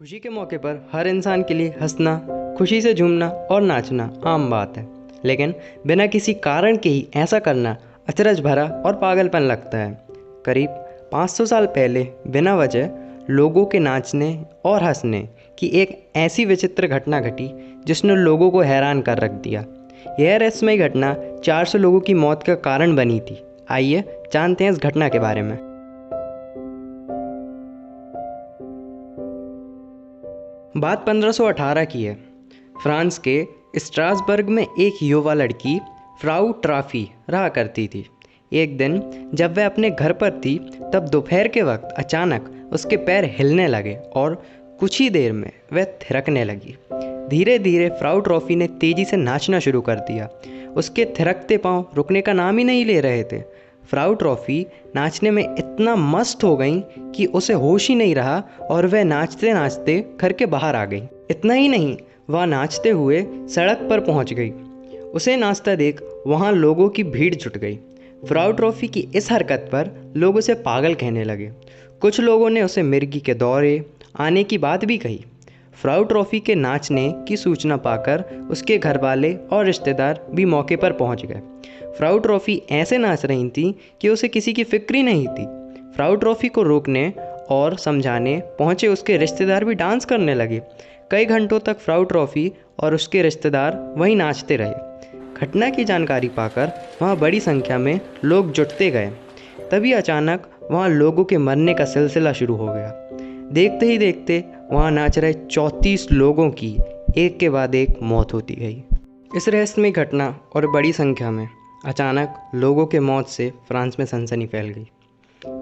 खुशी के मौके पर हर इंसान के लिए हंसना, खुशी से झूमना और नाचना आम बात है। लेकिन बिना किसी कारण के ही ऐसा करना अचरज भरा और पागलपन लगता है। करीब 500 साल पहले बिना वजह लोगों के नाचने और हंसने की एक ऐसी विचित्र घटना घटी जिसने लोगों को हैरान कर रख दिया। यह रहस्यमयी घटना 400 लोगों की मौत का कारण बनी थी। आइए जानते हैं इस घटना के बारे में। बात 1518 की है। फ्रांस के स्ट्रासबर्ग में एक युवा लड़की फ्राउ ट्रॉफी रहा करती थी। एक दिन जब वह अपने घर पर थी तब दोपहर के वक्त अचानक उसके पैर हिलने लगे और कुछ ही देर में वह थिरकने लगी। धीरे धीरे फ्राउ ट्रॉफी ने तेज़ी से नाचना शुरू कर दिया। उसके थिरकते पांव रुकने का नाम ही नहीं ले रहे थे। फ्राउ ट्रॉफी नाचने में इतना मस्त हो गई कि उसे होश ही नहीं रहा और वह नाचते नाचते घर के बाहर आ गई। इतना ही नहीं, वह नाचते हुए सड़क पर पहुंच गई। उसे नाचता देख वहां लोगों की भीड़ जुट गई। फ्राउ ट्रॉफी की इस हरकत पर लोग उसे पागल कहने लगे। कुछ लोगों ने उसे मिर्गी के दौरे आने की बात भी कही। फ्राउ ट्रॉफी के नाचने की सूचना पाकर उसके घर वाले और रिश्तेदार भी मौके पर पहुंच गए। फ्राउ ट्रॉफी ऐसे नाच रही थी कि उसे किसी की फिक्र ही नहीं थी। फ्राउ ट्रॉफी को रोकने और समझाने पहुंचे उसके रिश्तेदार भी डांस करने लगे। कई घंटों तक फ्राउ ट्रॉफी और उसके रिश्तेदार वहीं नाचते रहे। घटना की जानकारी पाकर वहां बड़ी संख्या में लोग जुटते गए। तभी अचानक वहां लोगों के मरने का सिलसिला शुरू हो गया। देखते ही देखते वहां नाच रहे 34 लोगों की एक के बाद एक मौत होती गई। इस रहस्यमयी घटना और बड़ी संख्या में अचानक लोगों के मौत से फ्रांस में सनसनी फैल गई।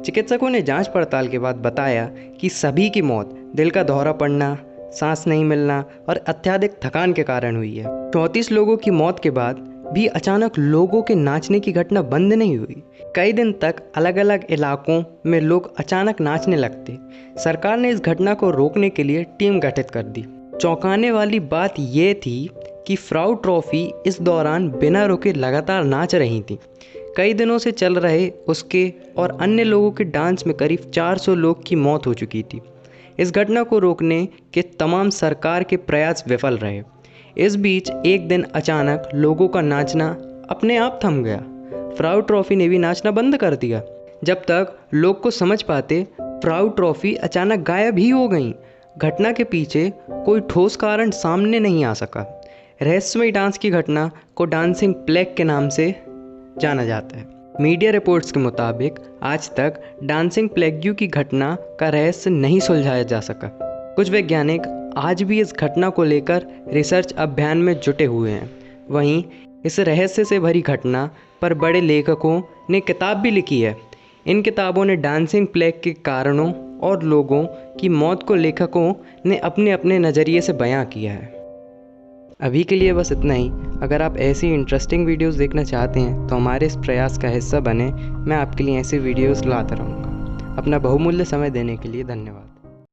चिकित्सकों ने जांच पड़ताल के बाद बताया कि सभी की मौत दिल का दौरा पड़ना, सांस नहीं मिलना और अत्यधिक थकान के कारण हुई है। 34 लोगों की मौत के बाद भी अचानक लोगों के नाचने की घटना बंद नहीं हुई। कई दिन तक अलग अलग इलाकों में लोग अचानक नाचने लगते। सरकार ने इस घटना को रोकने के लिए टीम गठित कर दी। चौंकाने वाली बात यह थी कि फ्राउ ट्रॉफी इस दौरान बिना रुके लगातार नाच रही थी। कई दिनों से चल रहे उसके और अन्य लोगों के डांस में करीब 400 लोग की मौत हो चुकी थी। इस घटना को रोकने के तमाम सरकार के प्रयास विफल रहे। इस बीच एक दिन अचानक लोगों का नाचना अपने आप थम गया। फ्राउ ट्रॉफी ने भी नाचना बंद कर दिया। जब तक लोग को समझ पाते, फ्राउ ट्रॉफी अचानक गायब ही हो गई। घटना के पीछे कोई ठोस कारण सामने नहीं आ सका। रहस्यमयी डांस की घटना को डांसिंग प्लेग के नाम से जाना जाता है। मीडिया रिपोर्ट्स के मुताबिक आज तक डांसिंग प्लेग्यू की घटना का रहस्य नहीं सुलझाया जा सका। कुछ वैज्ञानिक आज भी इस घटना को लेकर रिसर्च अभियान में जुटे हुए हैं। वहीं इस रहस्य से भरी घटना पर बड़े लेखकों ने किताब भी लिखी है। इन किताबों ने डांसिंग प्लेग के कारणों और लोगों की मौत को लेखकों ने अपने अपने नज़रिए से बयां किया है। अभी के लिए बस इतना ही। अगर आप ऐसी इंटरेस्टिंग वीडियोस देखना चाहते हैं तो हमारे इस प्रयास का हिस्सा बने। मैं आपके लिए ऐसी वीडियोस लाता रहूँगा। अपना बहुमूल्य समय देने के लिए धन्यवाद।